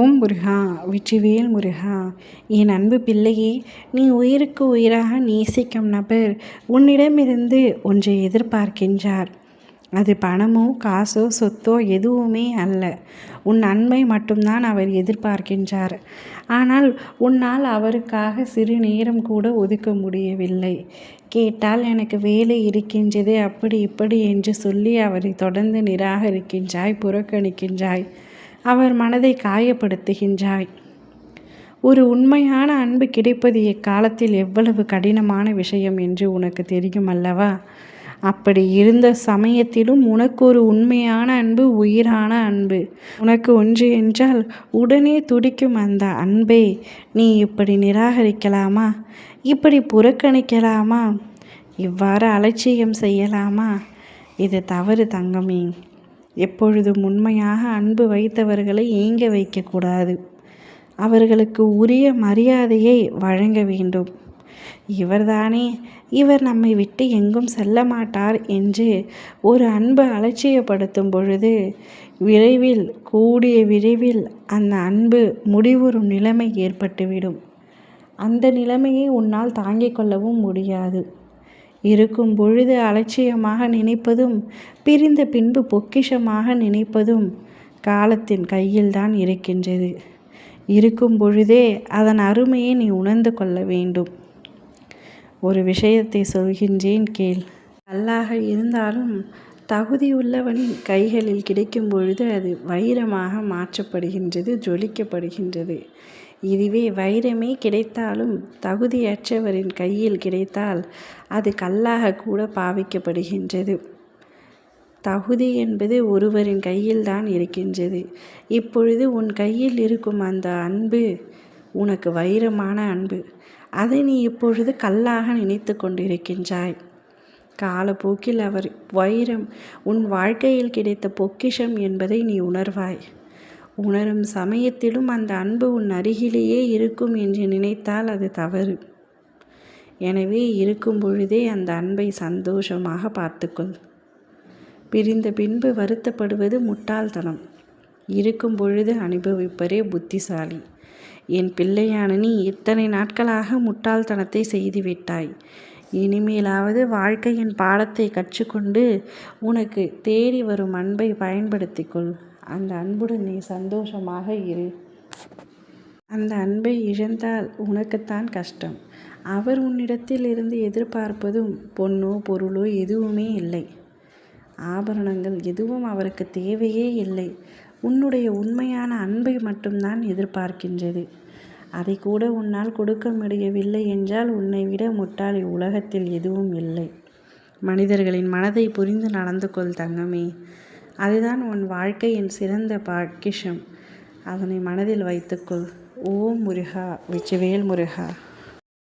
ஓம் முருகா, வெற்றிவேல் முருகா. என் அன்பு பிள்ளையே, நீ உயிருக்கு உயிராக நேசிக்கும் நபர் உன்னிடமிருந்து ஒன்றை எதிர்பார்க்கின்றார். அது பணமோ காசோ சொத்தோ எதுவுமே அல்ல. உன் அன்பை மட்டும்தான் அவர் எதிர்பார்க்கின்றார். ஆனால் உன்னால் அவருக்காக சிறு நேரம் கூட ஒதுக்க முடியவில்லை. கேட்டால் எனக்கு வேலை இருக்கின்றது அப்படி இப்படி என்று சொல்லி அவரை தொடர்ந்து நிராகரிக்கின்றாய், புறக்கணிக்கின்றாய். அவர் மனதை காயப்படுத்துகின்றாய். ஒரு உண்மையான அன்பு கிடைப்பது இக்காலத்தில் எவ்வளவு கடினமான விஷயம் என்று உனக்கு தெரியும் அல்லவா? அப்படி இருந்த சமயத்திலும் உனக்கு ஒரு உண்மையான அன்பு, உயிரான அன்பு உனக்கு ஒன்று என்றால் உடனே துடிக்கும் அந்த அன்பை நீ இப்படி நிராகரிக்கலாமா? இப்படி புறக்கணிக்கலாமா? இவ்வாறு அலட்சியம் செய்யலாமா? இது தவறு தங்கமே. எப்பொழுதும் உண்மையாக அன்பு வைத்தவர்களை ஏங்க வைக்கக்கூடாது. அவர்களுக்கு உரிய மரியாதையை வழங்க வேண்டும். இவர்தானே, இவர் நம்மை விட்டு எங்கும் செல்ல மாட்டார் என்று ஒரு அன்பை அலட்சியப்படுத்தும் பொழுது கூடிய விரைவில் அந்த அன்பு முடிவுறும் நிலைமை ஏற்பட்டுவிடும். அந்த நிலைமையை உன்னால் தாங்கிக் கொள்ளவும் முடியாது. இருக்கும் பொழுது அலட்சியமாக நினைப்பதும் பிரிந்த பின்பு பொக்கிஷமாக நினைப்பதும் காலத்தின் கையில்தான் இருக்கின்றது. இருக்கும் பொழுதே அதன் அருமையை நீ உணர்ந்து கொள்ள வேண்டும். ஒரு விஷயத்தை சொல்கின்றேன் கேள். கல்லாக இருந்தாலும் தகுதியுள்ளவனின் கைகளில் கிடைக்கும் பொழுது அது வைரமாக மாற்றப்படுகின்றது, ஜொலிக்கப்படுகின்றது. இதுவே வைரமே கிடைத்தாலும் தகுதியற்றவரின் கையில் கிடைத்தால் அது கல்லாக கூட பாவிக்கப்படுகின்றது. தகுதி என்பது ஒருவரின் கையில்தான் இருக்கின்றது. இப்பொழுது உன் கையில் இருக்கும் அந்த அன்பு உனக்கு வைரமான அன்பு. அதை நீ இப்பொழுது கல்லாக நினைத்து கொண்டிருக்கின்றாய். காலப்போக்கில் அவர் வைரம் உன் வாழ்க்கையில் கிடைத்த பொக்கிஷம் என்பதை நீ உணர்வாய். உணரும் சமயத்திலும் அந்த அன்பு உன் அருகிலேயே இருக்கும் என்று நினைத்தால் அது தவறு. எனவே இருக்கும் பொழுதே அந்த அன்பை சந்தோஷமாக பார்த்துக்கொள். பிரிந்த பின்பு வருத்தப்படுவது முட்டாள்தனம். இருக்கும் பொழுது அனுபவிப்பரே புத்திசாலி. என் பிள்ளையான நீ இத்தனை நாட்களாக முட்டாள்தனத்தை செய்துவிட்டாய். இனிமேலாவது வாழ்க்கையின் பாடத்தை கற்றுக்கொண்டு உனக்கு தேடி வரும் அன்பை பயன்படுத்திக்கொள். அந்த அன்புடன் நீ சந்தோஷமாக இரு. அந்த அன்பை இழந்தால் உனக்குத்தான் கஷ்டம். அவர் உன்னிடத்தில் இருந்து எதிர்பார்ப்பதும் பொன்னோ பொருளோ எதுவுமே இல்லை. ஆபரணங்கள் எதுவும் அவருக்கு தேவையே இல்லை. உன்னுடைய உண்மையான அன்பை மட்டும்தான் எதிர்பார்க்கின்றது. அதை கூட உன்னால் கொடுக்க முடியவில்லை என்றால் உன்னை விட முட்டாள் உலகத்தில் எதுவும் இல்லை. மனிதர்களின் மனதை புரிந்து நடந்து கொள் தங்கமே. அதுதான் உன் வாழ்க்கையின் சிறந்த பொக்கிஷம். அதனை மனதில் வைத்துக்கொள். ஓம் முருகா, வெற்றிவேல் முருகா.